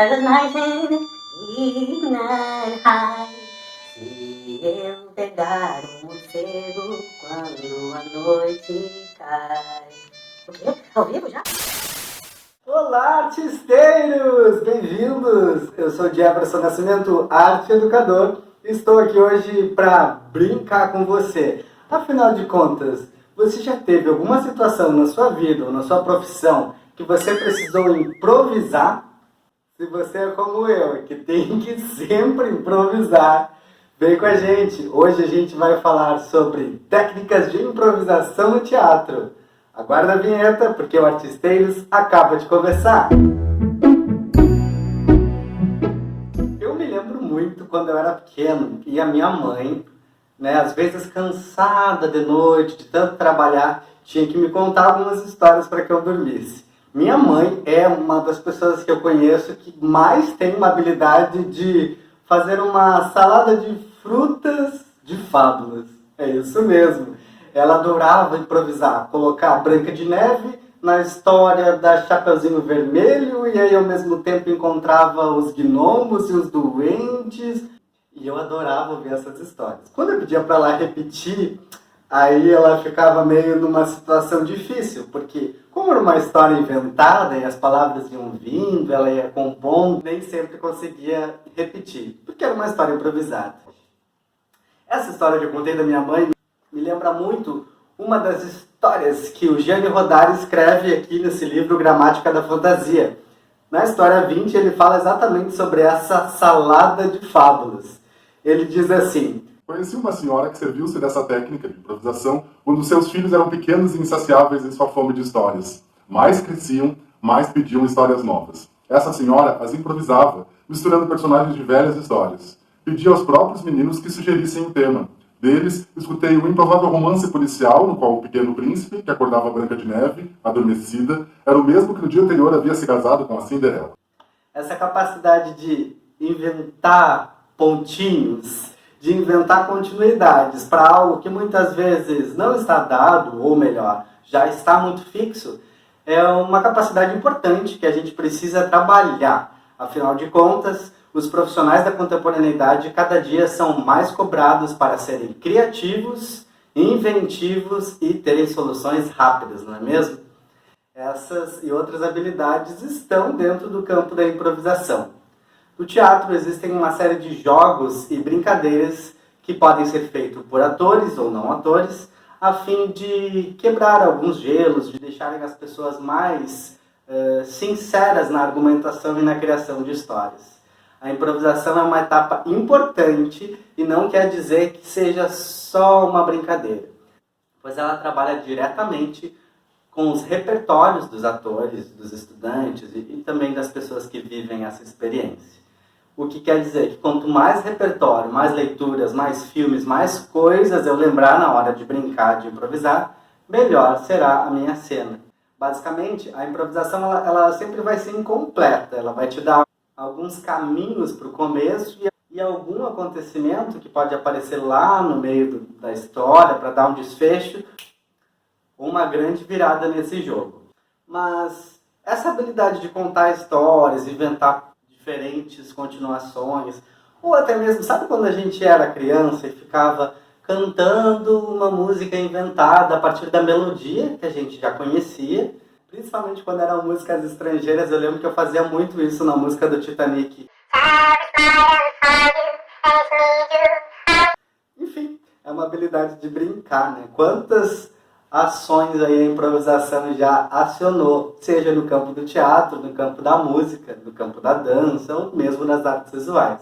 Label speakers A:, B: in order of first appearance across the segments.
A: As nights in high. Se eu pegar um morcego quando a noite cai. O quê? Ao vivo já?
B: Olá, artisteiros! Bem-vindos! Eu sou Jefferson Nascimento, arte educador, e estou aqui hoje para brincar com você. Afinal de contas, você já teve alguma situação na sua vida ou na sua profissão que você precisou improvisar? Se você é como eu, que tem que sempre improvisar, vem com a gente! Hoje a gente vai falar sobre técnicas de improvisação no teatro. Aguarda a vinheta, porque o Artisteiros acaba de começar. Eu me lembro muito quando eu era pequeno e a minha mãe, às vezes cansada de noite, de tanto trabalhar, tinha que me contar algumas histórias para que eu dormisse. Minha mãe é uma das pessoas que eu conheço que mais tem uma habilidade de fazer uma salada de frutas de fábulas. É isso mesmo. Ela adorava improvisar, colocar a Branca de Neve na história da Chapeuzinho Vermelho e aí ao mesmo tempo encontrava os gnomos e os duendes. E eu adorava ouvir essas histórias. Quando eu pedia para ela repetir, aí ela ficava meio numa situação difícil, porque como era uma história inventada e as palavras iam vindo, ela ia compondo, nem sempre conseguia repetir, porque era uma história improvisada. Essa história que eu contei da minha mãe me lembra muito uma das histórias que o Gianni Rodari escreve aqui nesse livro Gramática da Fantasia. Na história 20 ele fala exatamente sobre essa salada de fábulas. Ele diz assim:
C: Conheci uma senhora que serviu-se dessa técnica de improvisação quando seus filhos eram pequenos e insaciáveis em sua fome de histórias. Mais cresciam, mais pediam histórias novas. Essa senhora as improvisava, misturando personagens de velhas histórias. Pedia aos próprios meninos que sugerissem um tema. Deles, escutei um improvável romance policial no qual o pequeno príncipe, que acordava a Branca de Neve, adormecida, era o mesmo que no dia anterior havia se casado com a Cinderela.
B: Essa capacidade de inventar pontinhos, de inventar continuidades para algo que muitas vezes não está dado, ou melhor, já está muito fixo, é uma capacidade importante que a gente precisa trabalhar. Afinal de contas, os profissionais da contemporaneidade cada dia são mais cobrados para serem criativos, inventivos e terem soluções rápidas, não é mesmo? Essas e outras habilidades estão dentro do campo da improvisação. No teatro existem uma série de jogos e brincadeiras que podem ser feitos por atores ou não atores, a fim de quebrar alguns gelos, de deixarem as pessoas mais sinceras na argumentação e na criação de histórias. A improvisação é uma etapa importante e não quer dizer que seja só uma brincadeira, pois ela trabalha diretamente com os repertórios dos atores, dos estudantes e também das pessoas que vivem essa experiência. O que quer dizer que quanto mais repertório, mais leituras, mais filmes, mais coisas eu lembrar na hora de brincar, de improvisar, melhor será a minha cena. Basicamente, a improvisação ela sempre vai ser incompleta, ela vai te dar alguns caminhos para o começo e algum acontecimento que pode aparecer lá no meio da história para dar um desfecho, uma grande virada nesse jogo. Mas essa habilidade de contar histórias, inventar diferentes continuações, ou até mesmo, sabe quando a gente era criança e ficava cantando uma música inventada a partir da melodia que a gente já conhecia? Principalmente quando eram músicas estrangeiras, eu lembro que eu fazia muito isso na música do Titanic. Enfim, é uma habilidade de brincar, né? Quantas ações aí a improvisação já acionou, seja no campo do teatro, no campo da música, no campo da dança, ou mesmo nas artes visuais.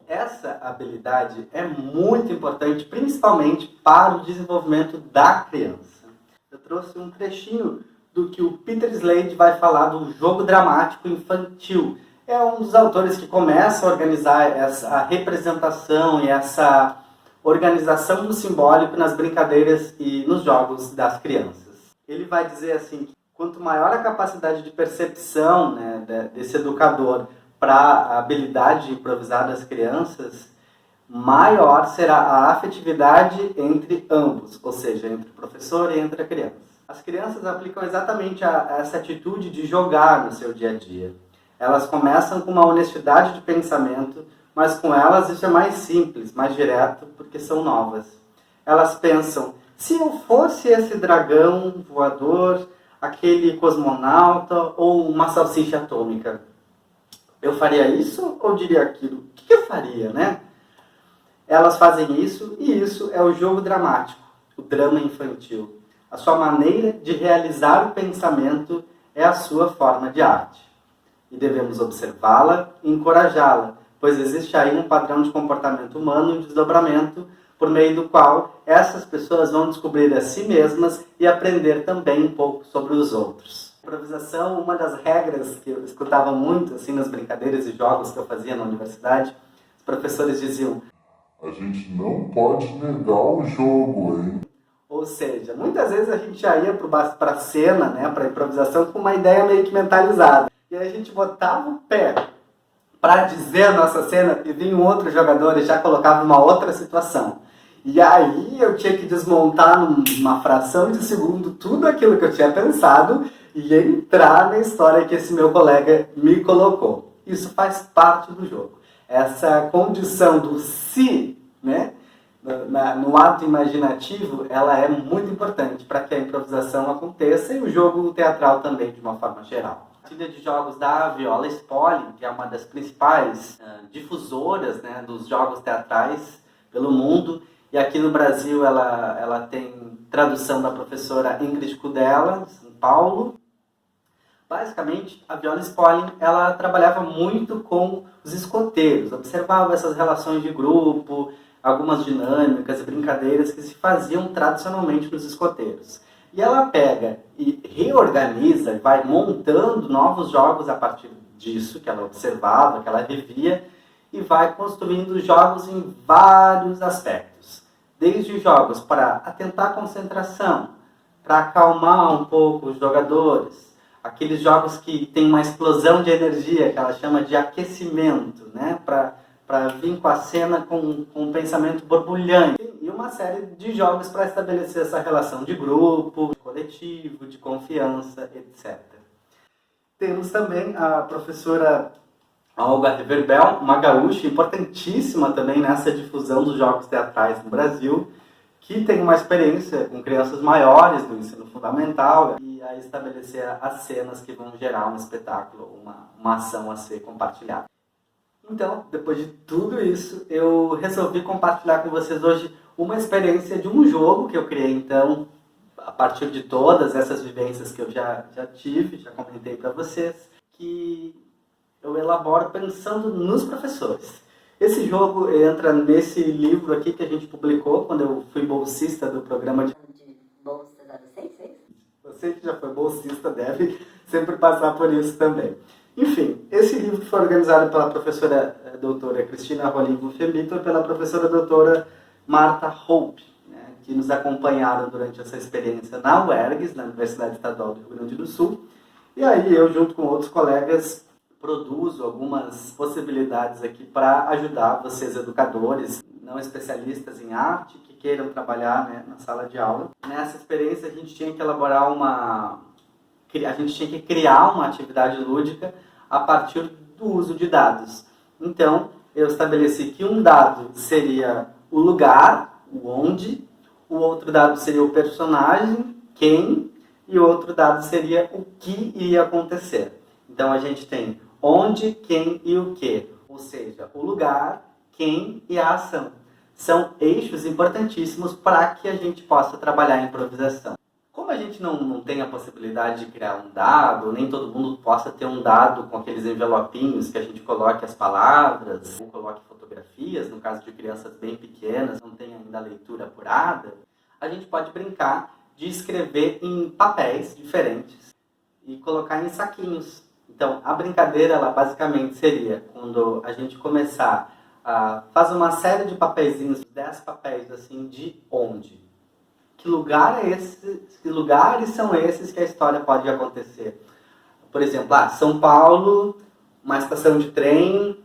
B: Essa habilidade é muito importante, principalmente para o desenvolvimento da criança. Eu trouxe um trechinho do que o Peter Slade vai falar do jogo dramático infantil. É um dos autores que começa a organizar essa representação e essa organização do simbólico nas brincadeiras e nos jogos das crianças. Ele vai dizer assim, que quanto maior a capacidade de percepção desse educador para a habilidade de improvisar das crianças, maior será a afetividade entre ambos, ou seja, entre o professor e entre a criança. As crianças aplicam exatamente essa atitude de jogar no seu dia a dia. Elas começam com uma honestidade de pensamento, mas com elas isso é mais simples, mais direto, porque são novas. Elas pensam, se eu fosse esse dragão voador, aquele cosmonauta ou uma salsicha atômica, eu faria isso ou diria aquilo? O que eu faria, né? Elas fazem isso e isso é o jogo dramático, o drama infantil. A sua maneira de realizar o pensamento é a sua forma de arte. E devemos observá-la e encorajá-la, pois existe aí um padrão de comportamento humano em desdobramento, por meio do qual essas pessoas vão descobrir a si mesmas e aprender também um pouco sobre os outros. Improvisação, uma das regras que eu escutava muito assim nas brincadeiras e jogos que eu fazia na universidade, os professores diziam:
C: a gente não pode negar o jogo, hein?
B: Ou seja, muitas vezes a gente já ia para a cena, né, para a improvisação, com uma ideia meio que mentalizada. E aí a gente botava o pé para dizer a nossa cena e vinha um outro jogador e já colocava uma outra situação. E aí eu tinha que desmontar numa fração de segundo tudo aquilo que eu tinha pensado e entrar na história que esse meu colega me colocou. Isso faz parte do jogo. Essa condição do se, né, no ato imaginativo, ela é muito importante para que a improvisação aconteça e o jogo teatral também, de uma forma geral. A partilha de jogos da Viola Spolin, que é uma das principais difusoras, né, dos jogos teatrais pelo mundo, e aqui no Brasil ela tem tradução da professora Ingrid Kudela, de São Paulo. Basicamente, a Viola Spolin, ela trabalhava muito com os escoteiros, observava essas relações de grupo, algumas dinâmicas e brincadeiras que se faziam tradicionalmente nos escoteiros. E ela pega e reorganiza, vai montando novos jogos a partir disso, que ela observava, que ela revia, e vai construindo jogos em vários aspectos. Desde jogos para atentar a concentração, para acalmar um pouco os jogadores, aqueles jogos que tem uma explosão de energia, que ela chama de aquecimento, né? Para vir com a cena com um pensamento borbulhante. E uma série de jogos para estabelecer essa relação de grupo, de coletivo, de confiança, etc. Temos também a professora Olga Reverbel, uma gaúcha importantíssima também nessa difusão dos jogos teatrais no Brasil, que tem uma experiência com crianças maiores do ensino fundamental e a estabelecer as cenas que vão gerar um espetáculo, uma ação a ser compartilhada. Então, depois de tudo isso, eu resolvi compartilhar com vocês hoje uma experiência de um jogo que eu criei, então, a partir de todas essas vivências que eu já tive, já comentei para vocês, que eu elaboro pensando nos professores. Esse jogo entra nesse livro aqui que a gente publicou quando eu fui bolsista do programa de
A: bolsas adolescentes.
B: Você que já foi bolsista deve sempre passar por isso também. Enfim, esse livro foi organizado pela professora doutora Cristina Rolim Buffemito e pela professora doutora Marta Hope, né, que nos acompanharam durante essa experiência na UERGS, na Universidade Estadual do Rio Grande do Sul. E aí eu, junto com outros colegas, produzo algumas possibilidades aqui para ajudar vocês, educadores, não especialistas em arte, que queiram trabalhar, né, na sala de aula. Nessa experiência a gente tinha que elaborar a gente tinha que criar uma atividade lúdica a partir do uso de dados. Então, eu estabeleci que um dado seria o lugar, o onde, o outro dado seria o personagem, quem, e o outro dado seria o que iria acontecer. Então, a gente tem onde, quem e o que, ou seja, o lugar, quem e a ação. São eixos importantíssimos para que a gente possa trabalhar a improvisação. Como a gente não tem a possibilidade de criar um dado, nem todo mundo possa ter um dado com aqueles envelopinhos que a gente coloque as palavras, ou coloque fotografias, no caso de crianças bem pequenas, não tem ainda a leitura apurada, a gente pode brincar de escrever em papéis diferentes e colocar em saquinhos. Então, a brincadeira, ela basicamente seria, quando a gente começar a fazer uma série de papeizinhos, 10 papéis assim, de onde? Que lugar é esse? Que lugares são esses que a história pode acontecer? Por exemplo, São Paulo, uma estação de trem,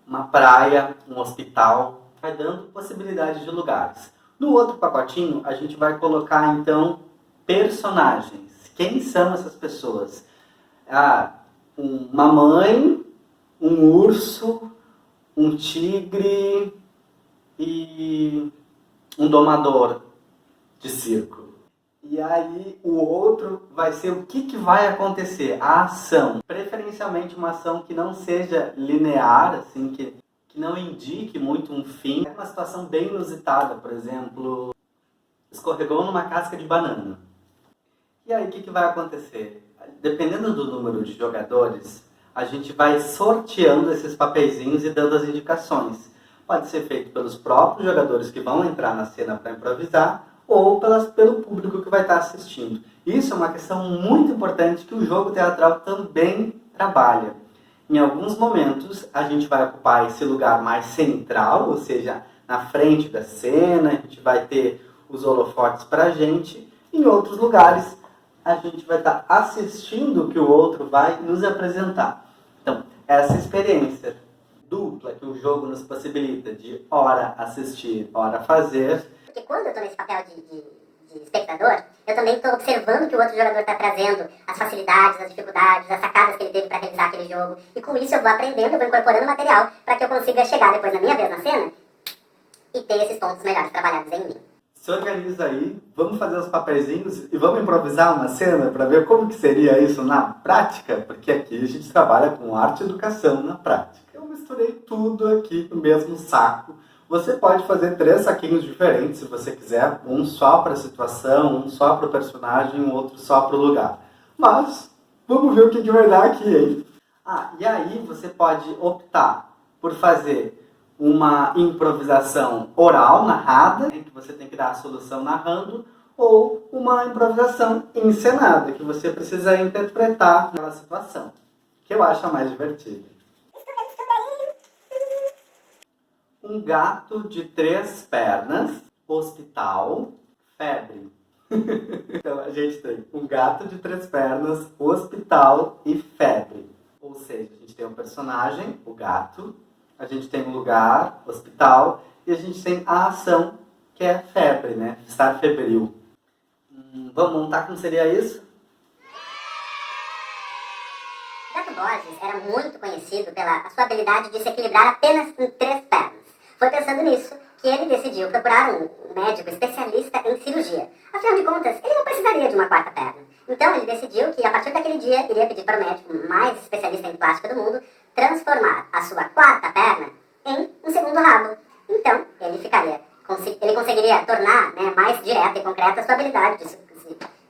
B: uma praia, um hospital. Vai dando possibilidades de lugares. No outro pacotinho, a gente vai colocar, então, personagens. Quem são essas pessoas? uma mãe, um urso, um tigre e um domador de circo. E aí o outro vai ser o que vai acontecer, a ação. Preferencialmente uma ação que não seja linear, assim, que não indique muito um fim. É uma situação bem inusitada, por exemplo, escorregou numa casca de banana. E aí o que vai acontecer? Dependendo do número de jogadores, a gente vai sorteando esses papeizinhos e dando as indicações. Pode ser feito pelos próprios jogadores que vão entrar na cena para improvisar, ou pelo público que vai estar assistindo. Isso é uma questão muito importante que o jogo teatral também trabalha. Em alguns momentos, a gente vai ocupar esse lugar mais central, ou seja, na frente da cena, a gente vai ter os holofotes para a gente. Em outros lugares, a gente vai estar assistindo o que o outro vai nos apresentar. Então, essa experiência dupla que o jogo nos possibilita de ora assistir, ora fazer.
D: Porque quando eu estou nesse papel de espectador, eu também estou observando que o outro jogador está trazendo as facilidades, as dificuldades, as sacadas que ele teve para realizar aquele jogo. E com isso eu vou aprendendo, eu vou incorporando material para que eu consiga chegar depois na minha vez na cena e ter esses pontos melhores trabalhados em mim.
B: Se organiza aí, vamos fazer os papeizinhos e vamos improvisar uma cena para ver como que seria isso na prática, porque aqui a gente trabalha com arte e educação na prática. Eu misturei tudo aqui no mesmo saco. Você pode fazer 3 saquinhos diferentes se você quiser, um só para a situação, um só para o personagem, um outro só para o lugar. Mas vamos ver o que vai dar aqui, hein? E aí você pode optar por fazer uma improvisação oral, narrada, em que você tem que dar a solução narrando, ou uma improvisação encenada, que você precisa interpretar aquela situação, que eu acho a mais divertida. Um gato de 3 pernas, hospital, febre. Então a gente tem um gato de 3 pernas, hospital e febre. Ou seja, a gente tem um personagem, o gato, a gente tem um lugar, hospital, e a gente tem a ação, que é febre, né? Estar febril. Vamos montar como seria isso?
D: Gato Borges era muito conhecido pela sua habilidade de se equilibrar apenas em 3 pernas. Foi pensando nisso que ele decidiu procurar um médico especialista em cirurgia. Afinal de contas, ele não precisaria de uma 4ª perna. Então ele decidiu que a partir daquele dia iria pedir para o médico mais especialista em plástica do mundo transformar a sua 4ª perna em um 2º rabo. Então ele conseguiria tornar, né, mais direta e concreta a sua habilidade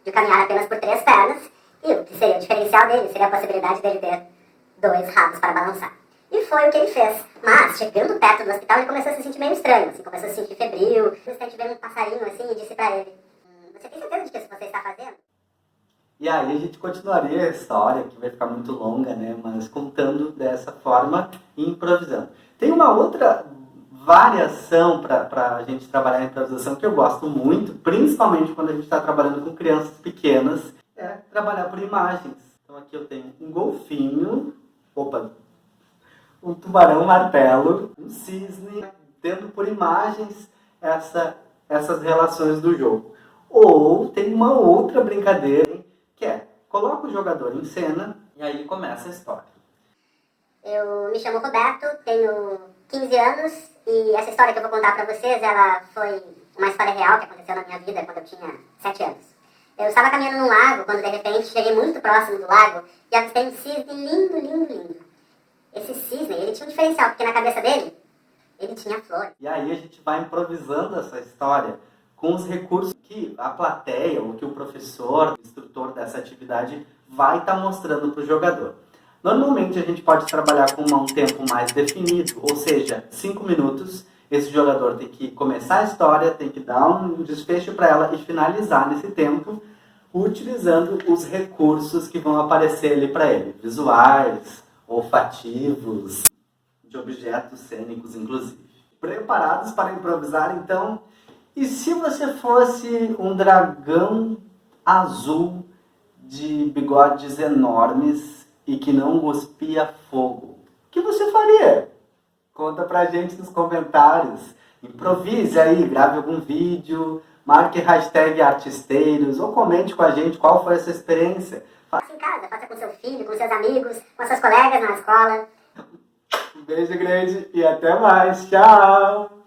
D: de caminhar apenas por 3 pernas, e o que seria o diferencial dele seria a possibilidade dele ter 2 rabos para balançar. E foi o que ele fez. Mas, chegando perto do hospital, ele começou a se sentir meio estranho, assim, começou a se sentir febril. De repente veio um passarinho assim e disse para ele: você tem certeza de que isso você está fazendo?
B: E aí a gente continuaria a história, que vai ficar muito longa, né? Mas contando dessa forma e improvisando. Tem uma outra variação para a gente trabalhar a improvisação que eu gosto muito, principalmente quando a gente está trabalhando com crianças pequenas, é trabalhar por imagens. Então aqui eu tenho um golfinho, um tubarão martelo, um cisne, tendo por imagens essas relações do jogo. Ou tem uma outra brincadeira, que é, coloca o jogador em cena e aí começa a história.
D: Eu me chamo Roberto, tenho 15 anos e essa história que eu vou contar pra vocês, ela foi uma história real que aconteceu na minha vida quando eu tinha 7 anos. Eu estava caminhando num lago quando de repente cheguei muito próximo do lago e avistei um cisne lindo, lindo, lindo. Esse cisne, ele tinha um diferencial, porque na cabeça dele, ele tinha flor.
B: E aí a gente vai improvisando essa história com os recursos que a plateia, ou que o professor, o instrutor dessa atividade, vai estar mostrando para o jogador. Normalmente a gente pode trabalhar com um tempo mais definido, ou seja, 5 minutos. Esse jogador tem que começar a história, tem que dar um desfecho para ela e finalizar nesse tempo, utilizando os recursos que vão aparecer ali para ele, visuais, olfativos, de objetos cênicos, inclusive. Preparados para improvisar, então? E se você fosse um dragão azul de bigodes enormes e que não cuspia fogo, o que você faria? Conta pra gente nos comentários. Improvise aí, grave algum vídeo, marque hashtag artisteiros ou comente com a gente qual foi a sua experiência.
D: Faça em casa, faça com seu filho, com seus amigos, com seus colegas na escola.
B: Um beijo grande e até mais. Tchau!